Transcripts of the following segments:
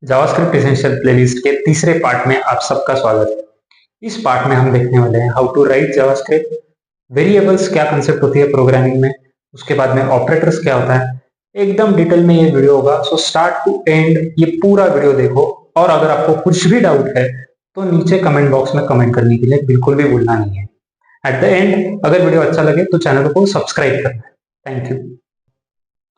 JavaScript essential playlist के तीसरे part में आप सबका स्वागत है। इस पार्ट में हम देखने वाले हैं how to write JavaScript, variables क्या कंसेप्ट होती है प्रोग्रामिंग में, उसके बाद में ऑपरेटर्स क्या होता है। एकदम डिटेल में ये वीडियो होगा, सो स्टार्ट टू एंड ये पूरा वीडियो देखो। और अगर आपको कुछ भी डाउट है तो नीचे कमेंट बॉक्स में कमेंट करने के लिए बिल्कुल भी भूलना नहीं है। एट द एंड अगर वीडियो अच्छा लगे तो चैनल को सब्सक्राइब करना है। Thank you.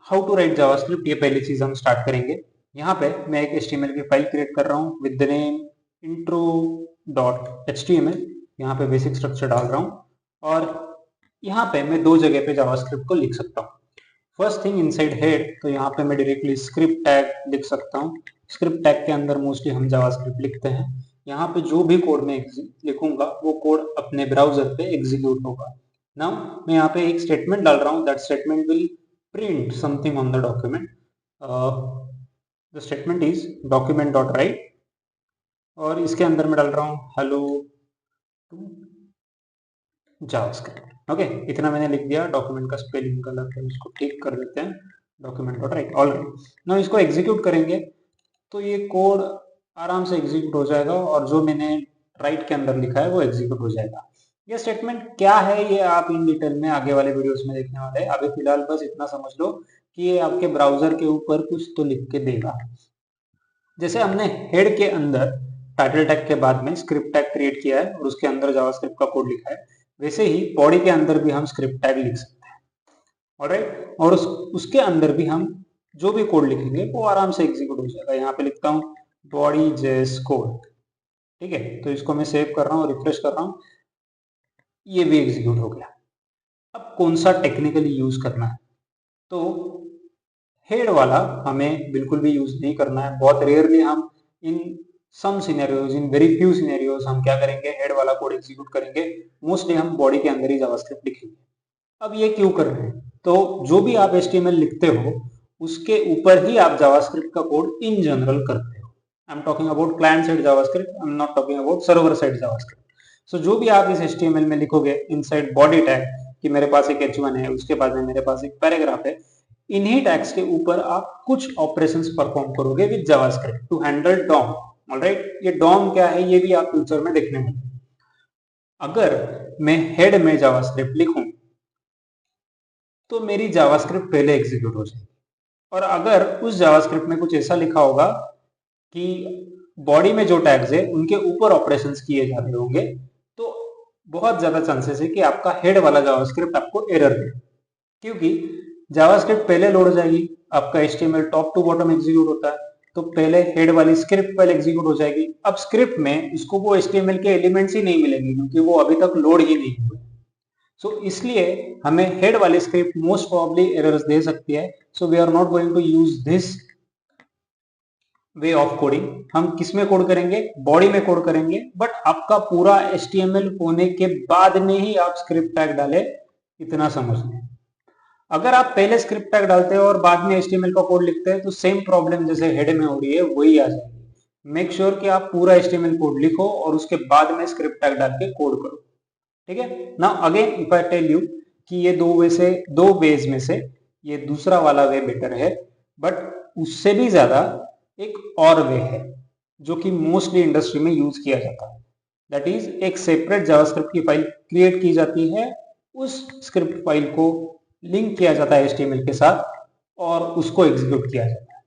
How to write JavaScript, ये पहली चीज हम स्टार्ट करेंगे। यहाँ पे मैं एक HTML की फाइल क्रिएट कर रहा हूँ विद द नेम intro.html। यहाँ पे बेसिक स्ट्रक्चर डाल रहा हूँ और यहाँ पे मैं दो जगह पे जावास्क्रिप्ट को लिख सकता हूँ। फर्स्ट थिंग इनसाइड हेड, तो यहाँ पे मैं डायरेक्टली स्क्रिप्ट टैग लिख सकता हूँ। स्क्रिप्ट टैग के अंदर मोस्टली हम जावास्क्रिप्ट लिखते हैं। यहाँ पे जो भी कोड मैं लिखूंगा वो कोड अपने ब्राउजर पे एग्जीक्यूट होगा। नाउ मैं यहाँ पे एक स्टेटमेंट डाल रहा हूँ, that statement will print something on the document. The statement is document.write और इसके अंदर मैं डाल रहा हूँ hello to जावास्क्रिप्ट। ओके, इतना मैंने लिख दिया। डॉक्यूमेंट का स्पेलिंग गलत है, इसको ठीक कर देते हैं, document.write। ऑलराइट, नाउ इसको एग्जीक्यूट करेंगे तो ये कोड आराम से एग्जीक्यूट हो जाएगा और जो मैंने राइट के अंदर लिखा है वो एग्जीक्यूट हो जाएगा। ये स्टेटमेंट क्या है ये आप इन डिटेल में आगे वाले वीडियोस में देखने वाले हैं। अभी फिलहाल बस इतना समझ लो कि ये आपके ब्राउजर के ऊपर कुछ तो लिख के देगा। जैसे हमने हेड के अंदर टाइटल टैग के बाद में स्क्रिप्ट टैग क्रिएट किया है और उसके अंदर जावास्क्रिप्ट का कोड लिखा है, वैसे ही बॉडी के अंदर भी हम स्क्रिप्ट टैग लिख सकते हैं। ऑलराइट, और उसके अंदर भी हम जो भी कोड लिखेंगे वो आराम से एग्जीक्यूट हो जाएगा। यहाँ पे लिखता हूँ बॉडी जेस कोड, ठीक है। तो इसको मैं सेव कर रहा हूँ, रिफ्रेश कर रहा हूँ, ये भी एग्जीक्यूट हो गया। अब कौन सा टेक्निकली यूज करना है, तो हेड वाला हमें बिल्कुल भी यूज नहीं करना है। बहुत रेयरली हम in some scenarios, in very few scenarios हम क्या करेंगे, हेड वाला कोड एग्जीक्यूट करेंगे। मोस्टली हम बॉडी के अंदर ही जावास्क्रिप्ट लिखेंगे। अब ये क्यों कर रहे हैं, तो जो भी आप HTML लिखते हो उसके ऊपर ही आप जावास्क्रिप्ट का कोड इन जनरल करते हो। I am talking about client side JavaScript, I am not talking about server side JavaScript. So जो भी आप इस HTML में लिखोगे इनसाइड बॉडी टैग कि मेरे पास एक H1 है, उसके बाद में मेरे पास एक पैराग्राफ है, इन्हीं टैग्स के ऊपर आप कुछ ऑपरेशंस परफॉर्म करोगे with JavaScript to handle DOM. Alright, ये डॉम क्या है ये भी आप फ्यूचर में देखने में। अगर मैं हेड में जावास्क्रिप्ट लिखूं तो मेरी जावास्क्रिप्ट पहले एग्जीक्यूट हो जाएगी, और अगर उस जावास्क्रिप्ट में कुछ ऐसा लिखा होगा कि बॉडी में जो टैग्स है उनके ऊपर ऑपरेशंस किए जा रहे होंगे, तो बहुत ज्यादा चांसेस है कि आपका हेड वाला जावास्क्रिप्ट आपको एरर दे, क्योंकि जावास्क्रिप्ट पहले लोड हो जाएगी। आपका HTML top to bottom execute होता है, तो पहले हेड वाली स्क्रिप्ट पहले एग्जीक्यूट हो जाएगी। अब स्क्रिप्ट में इसको वो HTML के एलिमेंट्स ही नहीं मिलेंगे क्योंकि वो अभी तक लोड ही नहीं हुए। सो इसलिए हमें हेड वाली स्क्रिप्ट मोस्ट प्रोबेबली एरर्स दे सकती है। So we are not going to use this way of coding. हम किस में कोड करेंगे, बॉडी में कोड करेंगे, बट आपका पूरा HTML होने के बाद में ही आप स्क्रिप्ट टैग डाले, इतना समझ लें। अगर आप पहले स्क्रिप्ट टैग डालते हो और बाद में HTML का कोड लिखते हैं तो सेम प्रॉब्लम जैसे हेड में हो रही है वही आ जाएगी। मेक श्योर कि आप पूरा HTML कोड लिखो और उसके बाद में स्क्रिप्ट टैग डाल के कोड करो, ठीक है ना। Again if I tell you कि ये दो वेज में से ये दूसरा वाला वे बेटर है, बट उससे भी ज्यादा एक और वे है जो कि मोस्टली इंडस्ट्री में यूज किया जाता है। दैट इज, एक सेपरेट जावास्क्रिप्ट की फाइल क्रिएट की जाती है, उस स्क्रिप्ट फाइल को लिंक किया जाता है HTML के साथ और उसको एग्जीक्यूट किया जाता है।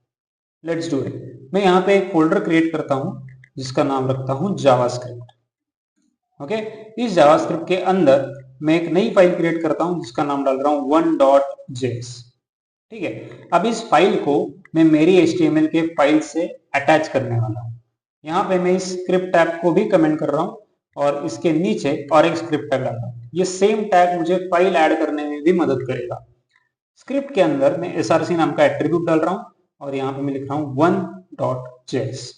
Let's do it. मैं यहाँ पे एक फोल्डर क्रिएट करता हूँ जिसका नाम रखता हूँ जावास्क्रिप्ट। ओके, इस जावास्क्रिप्ट के अंदर मैं एक नई फाइल क्रिएट करता हूं जिसका नाम डाल रहा हूं 1.js, ठीक है। अब इस फाइल को मैं मेरी HTML के फाइल से अटैच करने वाला हूं। यहाँ पे मैं इस स्क्रिप्ट टैग को भी कमेंट कर रहा हूं और इसके नीचे और एक स्क्रिप्ट टैग डाल रहा हूं। ये सेम टैग मुझे फाइल ऐड करने में भी मदद करेगा। स्क्रिप्ट के अंदर मैं src नाम का एट्रीब्यूट डाल रहा हूं और यहाँ पे मैं लिख रहा हूं 1.js।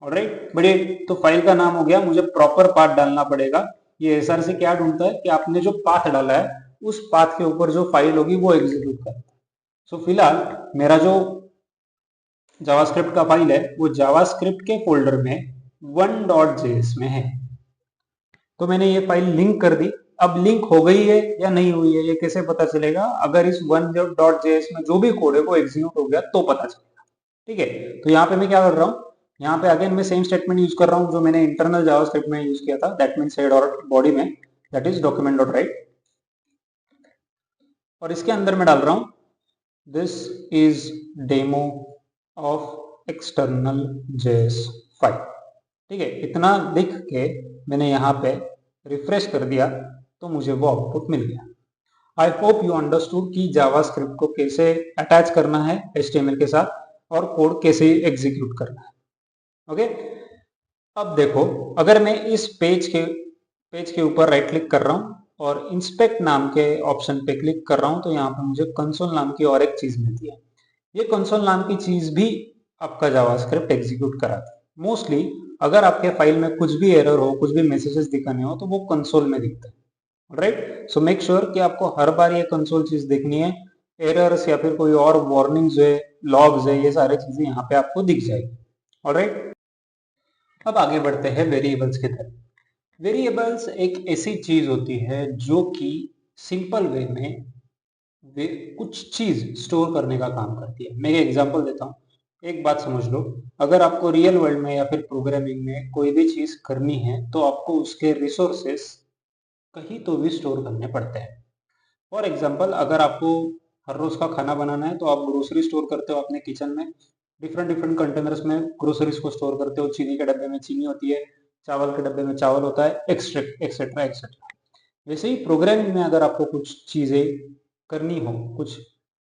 ऑलराइट, बढ़िया। तो फाइल का नाम हो गया, मुझे प्रॉपर पाथ डालना पड़ेगा। ये SRC क्या ढूंढता है कि आपने जो पाथ डाला है उस पाथ के ऊपर जो फाइल होगी वो एग्जीक्यूट करता है। सो फिलहाल मेरा जो जावास्क्रिप्ट का फाइल है वो जावास्क्रिप्ट के फोल्डर में 1.js में है। तो मैंने ये फाइल लिंक कर दी। अब लिंक हो गई है या नहीं हुई है ये कैसे पता चलेगा, अगर इस 1.js में जो भी कोड है वो एग्जीक्यूट हो गया तो पता चलेगा, ठीक है। तो यहाँ पे मैं क्या कर रहा हूँ, यहाँ पे अगेन मैं सेम स्टेटमेंट यूज कर रहा हूँ जो मैंने इंटरनल जावास्क्रिप्ट में यूज किया था, दैट मीन्स हेड और बॉडी में, that is document dot right, और इसके अंदर मैं डाल रहा हूँ this is demo of external JS file. ठीक है, इतना लिख के मैंने यहाँ पे रिफ्रेश कर दिया तो मुझे वो आउटपुट मिल गया। आई होप यू अंडरस्टूड कि जावास्क्रिप्ट को कैसे अटैच करना है HTML के साथ और कोड कैसे एग्जीक्यूट करना है। ओके, अब देखो, अगर मैं इस पेज के ऊपर राइट क्लिक कर रहा हूँ और इंस्पेक्ट नाम के ऑप्शन पे क्लिक कर रहा हूँ तो यहाँ पे मुझे कंसोल नाम की और एक चीज मिलती है। ये कंसोल नाम की चीज भी आपका जावास्क्रिप्ट एग्जीक्यूट कराती है। मोस्टली अगर आपके फाइल में कुछ भी एरर हो, कुछ भी मैसेजेस दिखाने हो तो वो कंसोल में दिखता है। राइट, सो मेक श्योर कि आपको हर बार ये कंसोल चीज देखनी है। एरर्स या फिर कोई और वार्निंग्स है, लॉग्स है, ये सारी चीजें यहाँ पे आपको दिख जाएगी। ऑलराइट, अब आगे बढ़ते हैं वेरिएबल्स की तरफ। वेरिएबल्स एक ऐसी चीज होती है जो कि सिंपल वे में कुछ चीज स्टोर करने का काम करती है। मैं एक एग्जांपल देता हूँ, एक बात समझ लो, अगर आपको रियल वर्ल्ड में या फिर प्रोग्रामिंग में कोई भी चीज करनी है तो आपको उसके रिसोर्सेस कहीं तो भी स्टोर करने पड़ते हैं। फॉर एग्जाम्पल, अगर आपको हर रोज का खाना बनाना है तो आप ग्रोसरी स्टोर करते हो अपने किचन में, डिफरेंट डिफरेंट कंटेनर्स में ग्रोसरीज को स्टोर करते हो। चीनी के डब्बे में चीनी होती है, चावल के डब्बे में चावल होता है, एक्सेट्रा एक्सेट्रा एक्सेट्रा। वैसे ही प्रोग्रामिंग में अगर आपको कुछ चीजें करनी हो, कुछ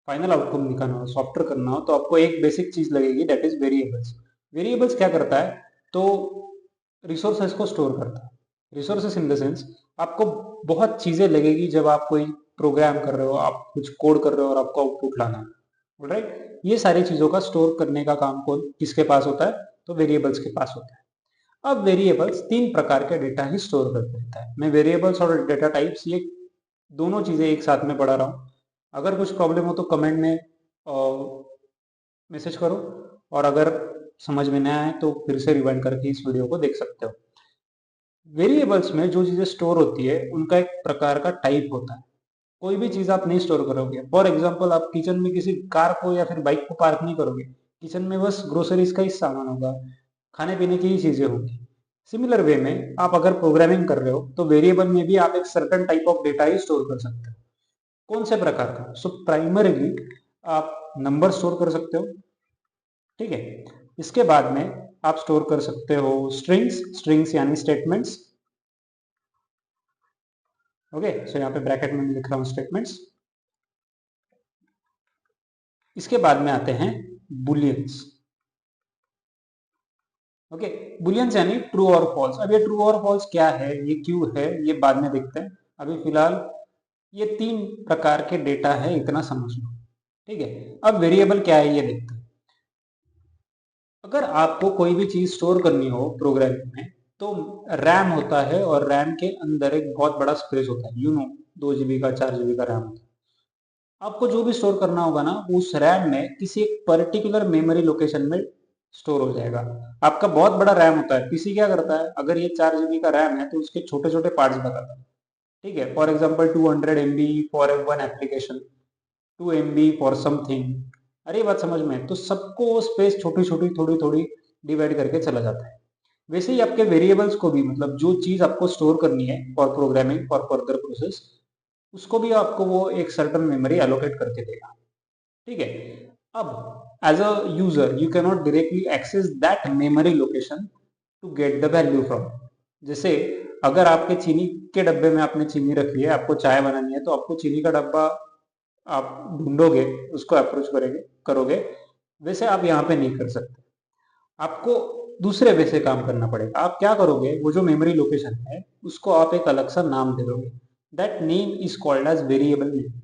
फाइनल आउटकम निकालना हो, सॉफ्टवेयर करना हो, तो आपको एक बेसिक चीज लगेगी, दैट इज वेरिएबल्स। वेरिएबल्स क्या करता है, तो रिसोर्सेस को स्टोर करता है। रिसोर्सेस इन द सेंस, आपको बहुत चीजें लगेगी जब आप कोई प्रोग्राम कर रहे हो, आप कुछ कोड कर रहे हो और आपको आउटपुट लाना है। राइट, ये सारी चीजों का स्टोर करने का काम कौन किसके पास होता है, तो वेरिएबल्स के पास होता है। अब वेरिएबल्स तीन प्रकार के डेटा ही स्टोर कर देता है। मैं वेरिएबल्स और डेटा टाइप्स ये दोनों चीजें एक साथ में पढ़ा रहा हूँ। अगर कुछ प्रॉब्लम हो तो कमेंट में मैसेज करो, और अगर समझ में ना आए तो फिर से रिवाइंड करके इस वीडियो को देख सकते हो। वेरिएबल्स में जो चीजें स्टोर होती है उनका एक प्रकार का टाइप होता है। कोई भी चीज आप नहीं स्टोर करोगे। फॉर एग्जाम्पल, आप किचन में किसी कार को या फिर बाइक को पार्क नहीं करोगे। किचन में बस ग्रोसरीज का ही सामान होगा, खाने पीने की ही चीजें होंगी। सिमिलर वे में आप अगर प्रोग्रामिंग कर रहे हो तो वेरिएबल में भी आप एक certain type of data he store कर सकते हो। कौन से प्रकार का, सो प्राइमरीली आप नंबर स्टोर कर सकते हो। ठीक है, इसके बाद में आप स्टोर कर सकते हो स्ट्रिंग्स, स्ट्रिंग्स यानी स्टेटमेंट्स। ओके, सो यहाँ पे ब्रैकेट में लिख रहा हूँ स्टेटमेंट्स। इसके बाद में आते हैं बुलियंस। ओके, बुलियंस यानी ट्रू और फॉल्स। अब ये ट्रू और फॉल्स क्या है, ये क्यों है, ये बाद में देखते हैं। अभी फिलहाल ये तीन प्रकार के डेटा है, इतना समझ लो। ठीक है, अब वेरिएबल क्या है ये देखते हैं। अगर आपको कोई भी चीज स्टोर करनी हो प्रोग्रामिंग में तो रैम होता है, और रैम के अंदर एक बहुत बड़ा स्पेस होता है, 2 GB का 4 GB का रैम होता है। आपको जो भी स्टोर करना होगा ना, उस रैम में किसी एक पर्टिकुलर मेमोरी लोकेशन में स्टोर हो जाएगा। आपका बहुत बड़ा रैम होता है। पीसी क्या करता है, अगर ये 4 GB का रैम है तो उसके छोटे छोटे पार्ट्स बताता है। ठीक है, for example 200 MB for one application, 2 MB for something. अरे ये बात समझ में है? तो सबको वो स्पेस छोटी छोटी थोड़ी थोड़ी डिवाइड करके चला जाता है। वैसे ही आपके वेरिएबल्स को भी, मतलब जो चीज आपको स्टोर करनी है for programming for further process, उसको भी आपको वो एक सर्टन मेमोरी एलोकेट करके देगा। ठीक है, अब as a user you can not directly access that memory location to get the value from. जैसे अगर आपके चीनी के डब्बे में आपने चीनी रखी है, आपको चाय बनानी है, तो आपको चीनी का डब्बा आप ढूंढोगे, उसको अप्रोच करोगे। वैसे आप यहाँ पे नहीं कर सकते, आपको दूसरे वे से काम करना पड़ेगा। आप क्या करोगे, वो जो मेमोरी लोकेशन है उसको आप एक अलग सा नाम दे दोगे। That name is called as variable name.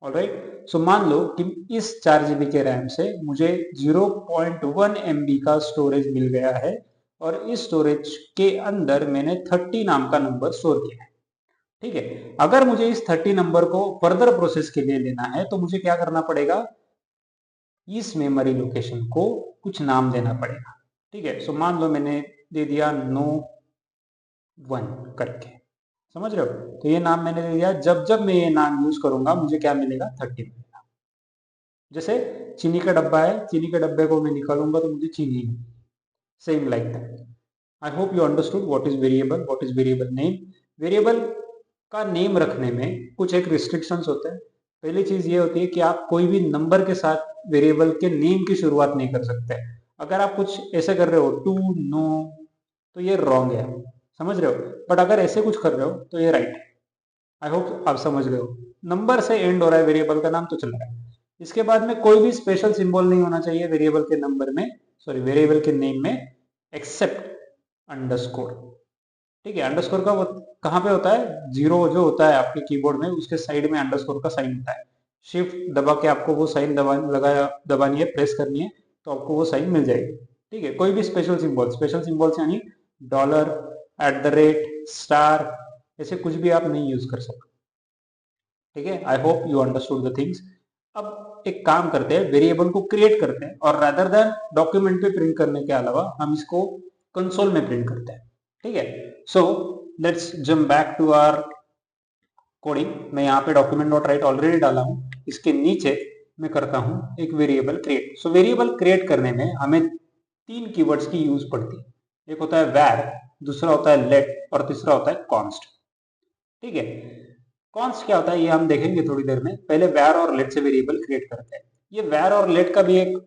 Alright, so मान लो कि इस 4 GB के रैम से मुझे 0.1 MB का स्टोरेज मिल गया है, और इस स्टोरेज के अंदर मैंने 30 नाम का नंबर स्टोर किया है। ठीक है, अगर मुझे इस 30 नंबर को फर्दर प्रोसेस के लिए लेना है तो मुझे क्या करना पड़ेगा, इस मेमोरी लोकेशन को कुछ नाम देना पड़ेगा। ठीक है, सो मान लो मैंने दे दिया नो 1 करके, समझ रहे हो? तो ये नाम मैंने दे दिया। जब जब मैं ये नाम यूज करूंगा मुझे क्या मिलेगा, 30 मिलेगा। जैसे चीनी का डब्बा है, चीनी के डब्बे को मैं निकालूंगा तो मुझे चीनी, same like that. I hope you understood what is variable, what is variable name. Variable का नेम रखने में कुछ एक रिस्ट्रिक्शंस होते हैं. पहली चीज ये होती है कि आप कोई भी नंबर के साथ वेरिएबल के नेम की शुरुआत नहीं कर सकते. अगर आप कुछ ऐसे कर रहे हो टू नो तो ये रॉन्ग है, समझ रहे हो. बट अगर ऐसे कुछ कर रहे हो तो ये राइट है. आई होप आप समझ रहे हो. नंबर से एंड हो रहा है वेरिएबल का नाम तो चल रहा है. इसके बाद में कोई भी स्पेशल सिंबल नहीं होना चाहिए वेरिएबल के नंबर में, सॉरी वेरिएबल के नेम में, एक्सेप्ट अंडरस्कोर. ठीक है, अंडरस्कोर का वो कहाँ पे होता है, जीरो जो होता है आपके कीबोर्ड में उसके साइड में अंडरस्कोर का साइन होता है. शिफ्ट दबा के आपको वो साइन दबानी है, प्रेस करनी है, तो आपको वो साइन मिल जाएगी. ठीक है, कोई भी स्पेशल सिंबल्स यानी dollar, at the rate, star, ऐसे कुछ भी आप नहीं यूज कर सकते. ठीक है, I hope you understood the things. अब एक काम करते हैं, वेरिएबल को क्रिएट करते हैं और रादर देन डॉक्यूमेंट पे प्रिंट करने के अलावा हम इसको कंसोल में प्रिंट करते हैं. ठीक है, so let's jump back to our coding. मैं यहाँ पे डॉक्यूमेंट डॉट राइट ऑलरेडी डाला हूँ. इसके नीचे मैं करता हूँ एक variable create. So variable create करने में हमें 3 कीवर्ड्स की यूज पड़ती है. एक होता है वैर, दूसरा होता है लेट और तीसरा होता है कॉन्स्ट. ठीक है, कॉन्स्ट क्या होता है ये हम देखेंगे थोड़ी देर में. पहले वैर और लेट से वेरिएबल क्रिएट करते हैं. ये वैर और लेट का भी एक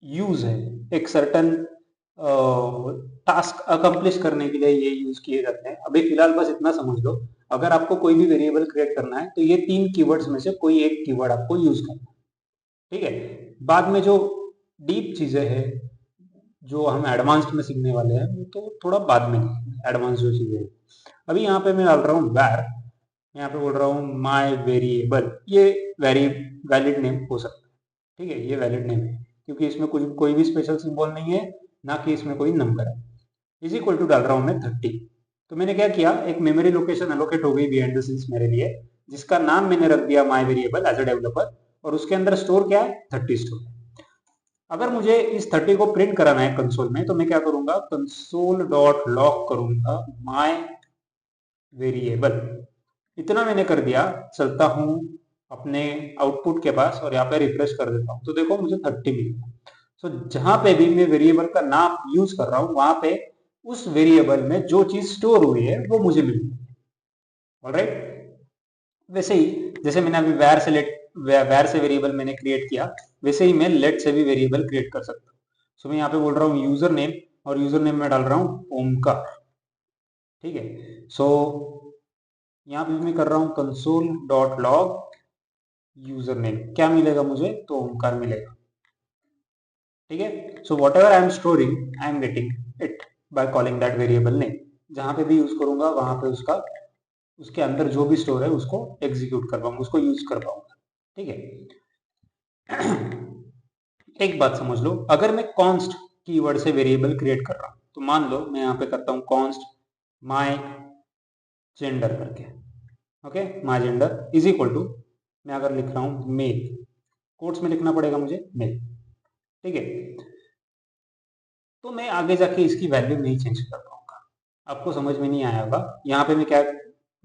यूज है, एक सर्टन टास्क अकम्प्लिश करने के लिए ये यूज किए जाते हैं. अभी फिलहाल बस इतना समझ लो, अगर आपको कोई भी वेरिएबल क्रिएट करना है तो ये 3 कीवर्ड्स में से कोई एक कीवर्ड आपको यूज करना है. ठीक है, बाद में जो डीप चीजें हैं जो हम एडवांस्ड में सीखने वाले हैं वो तो थोड़ा बाद में, एडवांस जो चीजें हैं. अभी यहाँ पे मैं डाल रहा हूँ वैर, यहाँ पे बोल रहा हूँ माई वेरिएबल. ये वैलिड नेम हो सकता है. ठीक है, ये वैलिड नेम है क्योंकि इसमें कुछ कोई भी स्पेशल सिंबल नहीं है, ना कि इसमें कोई नंबर है. इज इक्वल टू डाल रहा हूँ मैं 30. तो मैंने क्या किया, एक मेमोरी लोकेशन एलोकेट हो गई बिहाइंड द सीन्स मेरे लिए, जिसका नाम मैंने रख दिया माई वेरिएबल एज अ डेवलपर, और उसके अंदर स्टोर क्या है, 30 स्टोर. अगर मुझे इस 30 को प्रिंट कराना है कंसोल में तो मैं क्या करूंगा, कंसोल डॉट लॉग करूंगा माई वेरिएबल. इतना मैंने कर दिया. चलता हूं अपने आउटपुट के पास और यहाँ पे रिफ्रेश कर देता हूं तो देखो मुझे 30 मिल गया. सो जहां पे भी मैं वेरिएबल का नाम यूज कर रहा हूं वहां पे उस वेरिएबल में जो चीज स्टोर हुई है वो मुझे मिल गई. ऑलराइट, वैसे ही जैसे मैंने अभी वैर से वेरिएबल मैंने क्रिएट किया, वैसे ही मैं लेट से भी वेरिएबल क्रिएट कर सकता हूँ. सो मैं यहाँ पे बोल रहा हूँ यूजर नेम, और यूजर नेम में डाल रहा हूँ ओमकार. ठीक है, सो यहाँ पे मैं कर रहा हूँ console dot log user name. क्या मिलेगा मुझे, तो ओमकार मिलेगा. ठीक है, so what ever I am storing I am getting it by calling that variable name. जहां पे भी यूज करूंगा वहां पे उसके अंदर जो भी स्टोर है उसको एग्जीक्यूट कर पाऊंगा, उसको यूज कर पाऊंगा. ठीक है, एक बात समझ लो, अगर मैं कॉन्स्ट कीवर्ड से वेरिएबल क्रिएट कर रहा हूं तो मान लो मैं यहाँ पे करता हूँ कॉन्स्ट माई जेंडर करके. Okay, my gender is equal to, मैं अगर लिख रहा हूँ मेल, कोट्स में लिखना पड़ेगा मुझे मेल. ठीक है, तो मैं आगे जाके इसकी वैल्यू नहीं चेंज कर पाऊंगा. आपको समझ में नहीं आया होगा. यहाँ पे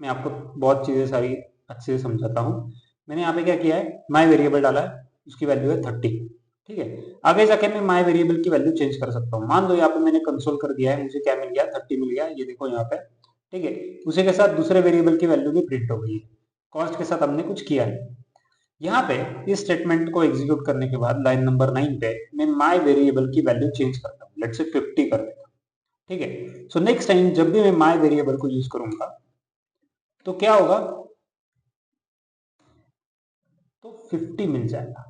मैं आपको बहुत चीजें सारी अच्छे से समझाता हूँ. मैंने यहाँ पे क्या किया है, माई वेरिएबल डाला है, उसकी वैल्यू है 30. ठीक है, आगे जाके मैं माई वेरिएबल की वैल्यू चेंज कर सकता हूँ. मान लो यहाँ पे मैंने कंसोल कर दिया है, मुझे क्या मिल गया, 30 मिल गया, ये देखो यहाँ पे. ठीक है, उसी के साथ दूसरे वेरिएबल की वैल्यू भी प्रिंट हो गई है. कॉस्ट के साथ हमने कुछ किया नहीं. यहाँ पे इस स्टेटमेंट को एग्जीक्यूट करने के बाद लाइन नंबर 9 पे मैं माई वेरिएबल की वैल्यू चेंज करता हूँ, लेट्स से 50 कर देता हूँ. ठीक है, सो नेक्स्ट टाइम जब भी मैं माई वेरिएबल को यूज करूंगा तो क्या होगा, तो 50 मिल जाएगा.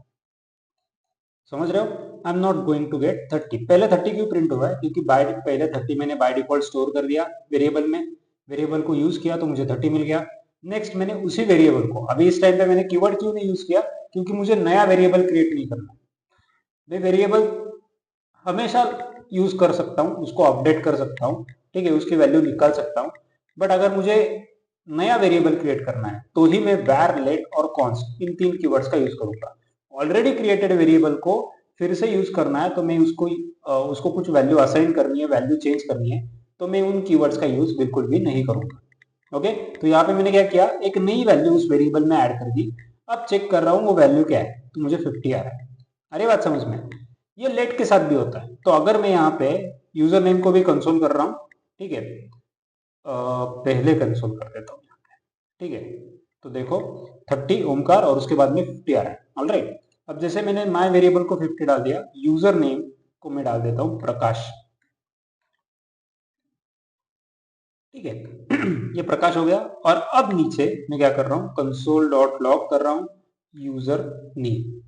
समझ रहे हो, I am not going to get 30. पहले 30 क्यों प्रिंट हुआ है, क्योंकि पहले 30 मैंने बाय डिफॉल्ट स्टोर कर दिया वेरिएबल में, वेरिएबल को यूज किया तो मुझे 30 मिल गया. नेक्स्ट मैंने उसी वेरिएबल को, अभी इस टाइम पे मैंने कीवर्ड क्यों नहीं यूज किया, क्योंकि मुझे नया वेरिएबल क्रिएट नहीं करना. मैं वेरिएबल हमेशा यूज कर सकता हूँ, उसको अपडेट कर सकता हूँ. ठीक है, उसकी वैल्यू निकाल सकता हूँ. बट अगर मुझे नया वेरिएबल क्रिएट करना है तो ही मैं वैर, लेट और कॉन्स्ट इन 3 कीवर्ड्स का यूज करूंगा. ऑलरेडी क्रिएटेड वेरिएबल को फिर से यूज करना है तो मैं उसको कुछ वैल्यू असाइन करनी है, वैल्यू चेंज करनी है, तो मैं उन कीवर्ड्स का यूज बिल्कुल भी नहीं करूंगा. ओके, तो यहाँ पे मैंने क्या किया, एक नई वैल्यू उस वेरिएबल में ऐड कर दी. अब चेक कर रहा हूँ वो वैल्यू क्या है, तो मुझे 50 आ रहा है. अरे बात समझ में. ये लेट के साथ भी होता है. तो अगर मैं यहाँ पे यूजर नेम को भी कंसोल कर रहा हूँ, ठीक है। पहले कंसोल कर देता हूँ, ठीक है। तो देखो 30 ओमकार और उसके बाद में 50 आ रहा है, ऑलराइट। अब जैसे मैंने माय वेरिएबल को 50 डाल दिया, यूजर नेम को मैं डाल देता हूँ प्रकाश, ठीक है। ये प्रकाश हो गया। और अब नीचे मैं क्या कर रहा हूँ, कंसोल डॉट लॉग कर रहा हूँ यूजर नेम,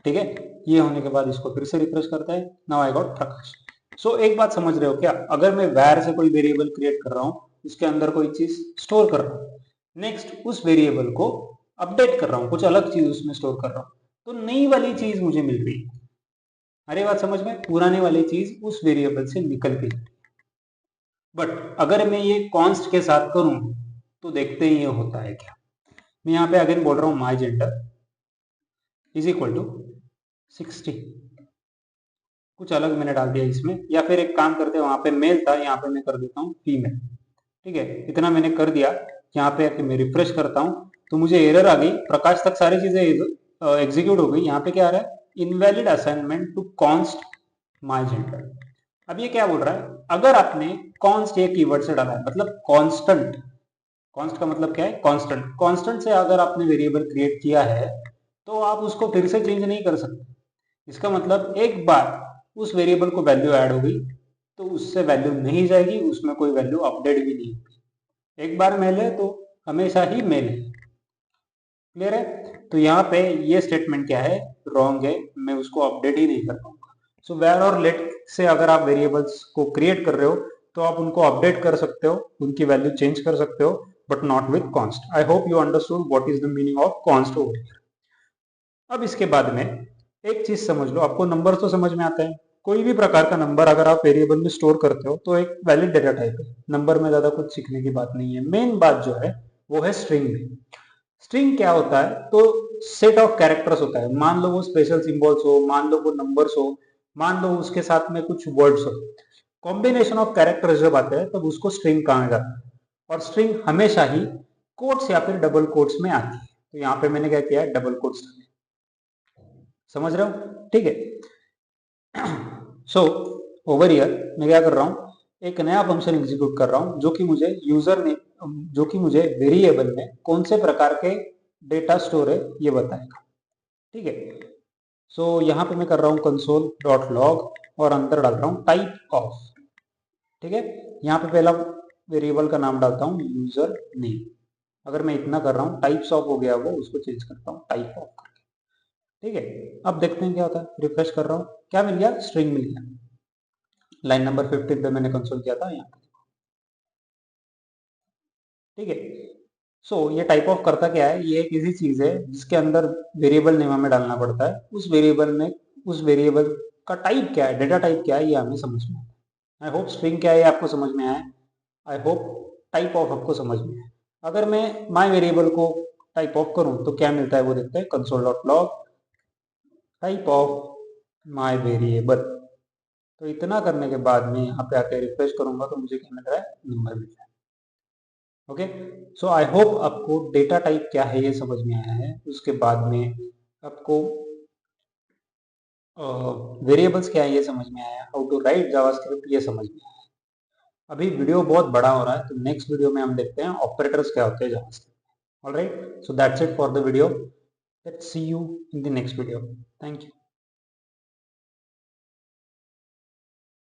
ठीक है। ये होने के बाद इसको फिर से रिफ्रेश करता है, नाउ आई गॉट प्रकाश। सो एक बात समझ रहे हो क्या, अगर मैं वैर से कोई वेरिएबल क्रिएट कर रहा हूँ, उसके अंदर कोई चीज स्टोर कर रहा हूँ, नेक्स्ट उस वेरिएबल को अपडेट कर रहा हूँ, कुछ अलग चीज उसमें स्टोर कर रहा हूँ, तो नई वाली चीज मुझे मिल रही है। अरे बात समझ में, पुराने वाली चीज उस वेरिएबल से निकल के, बट अगर मैं ये कॉन्स्ट के साथ करूं तो देखते ही ये होता है क्या। मैं यहाँ पे अगेन बोल रहा हूँ माई जेंडर इज इक्वल टू 60, कुछ अलग मैंने डाल दिया इसमें, या फिर एक काम करते हैं, वहां पे मेल था, यहाँ पे मैं कर देता हूँ फीमेल, ठीक है। इतना मैंने कर दिया। यहाँ पे आके मैं रिफ्रेश करता हूँ तो मुझे एरर आ गई, प्रकाश तक सारी चीजें एग्जीक्यूट हो गई। यहाँ पे क्या आ रहा है, invalid assignment to const my gender. अब ये क्या बोल रहा है, अगर आपने कॉन्स्ट एक कीवर्ड से डाला है, मतलब कांस्टेंट, कॉन्स्ट का मतलब क्या है, कांस्टेंट, कांस्टेंट से अगर आपने वेरिएबल क्रिएट किया है तो आप उसको फिर से चेंज नहीं कर सकते। इसका मतलब एक बार उस वेरिएबल को वैल्यू ऐड हो गई तो उससे वैल्यू नहीं जाएगी, उसमें कोई वैल्यू अपडेट भी नहीं होगी। एक बार मेल है तो हमेशा ही मेल है, क्लियर है। तो यहाँ पे ये स्टेटमेंट क्या है, रॉन्ग है, मैं उसको अपडेट ही नहीं कर पाऊंगा। सो वेयर और लेट से अगर आप वेरिएबल्स को क्रिएट कर रहे हो तो आप उनको अपडेट कर सकते हो, उनकी वैल्यू चेंज कर सकते हो, but not with const. I hope you understood what is the meaning of const over here. अब इसके बाद में एक चीज समझ लो, आपको नंबर तो समझ में आता है, कोई भी प्रकार का नंबर अगर आप वेरिएबल में स्टोर करते हो तो एक वैलिड डेटा टाइप है, नंबर में ज्यादा कुछ सीखने की बात नहीं है। मेन बात जो है वो है स्ट्रिंग में। स्ट्रिंग क्या होता है, तो सेट ऑफ कैरेक्टर्स होता है, मान लो वो स्पेशल सिंबल्स हो, मान लो वो नंबर्स हो, मान लो उसके साथ में कुछ वर्ड्स हो, कॉम्बिनेशन ऑफ कैरेक्टर्स जब आते हैं तब उसको स्ट्रिंग कहा जाता है। और स्ट्रिंग हमेशा ही कोट्स या फिर डबल कोट्स में आती है, तो यहाँ पे मैंने क्या किया है, डबल कोट्स, समझ रहे हो, ठीक है। सो ओवर हियर मैं क्या कर रहा हूँ, एक नया फंक्शन एग्जीक्यूट कर रहा हूँ जो कि मुझे यूजर ने, जो कि मुझे वेरिएबल में कौन से प्रकार के डेटा स्टोर है ये बताएगा, ठीक है। सो यहाँ पे मैं कर रहा हूँ कंसोल डॉट लॉग और अंदर डाल रहा हूँ टाइप ऑफ, ठीक है। यहाँ पे पहला वेरिएबल का नाम डालता हूँ यूजर नेम। अगर मैं इतना कर रहा हूँ, टाइप्स ऑफ हो गया वो, उसको चेंज करता हूँ टाइप ऑफ करके, ठीक है। अब देखते हैं क्या होता है, रिफ्रेश कर रहा हूँ, क्या मिल गया, स्ट्रिंग मिल गया। लाइन नंबर 15 पे मैंने कंसोल किया था यहाँ, ठीक है। सो ये टाइप ऑफ करता क्या है, ये एक ऐसी चीज है जिसके अंदर वेरिएबल नेम हमें डालना पड़ता है, उस वेरिएबल में उस वेरिएबल का टाइप क्या है, डेटा टाइप क्या है, ये हमें समझ में आता है। आई होप स्ट्रिंग क्या है आपको समझ में आया, आई होप टाइप ऑफ आपको समझ में आया। अगर मैं माई वेरिएबल को टाइप ऑफ करूं तो क्या मिलता है वो देखते हैं, console dot log type of my variable. तो इतना करने के बाद में यहाँ पे आके रिफ्रेश करूंगा तो मुझे क्या मिल रहा है, नंबर मिल रहा है। ओके, सो आई होप आपको डेटा टाइप क्या है ये समझ में आया है। उसके बाद में आपको वेरिएबल्स क्या है ये समझ में आया, हाउ टू राइट जावास्क्रिप्ट ये समझ में आया। अभी वीडियो बहुत बड़ा हो रहा है तो नेक्स्ट वीडियो में हम देखते हैं ऑपरेटर्स क्या होते हैं JavaScript. Alright, so that's it for the video, let's see you in the next video, thank you.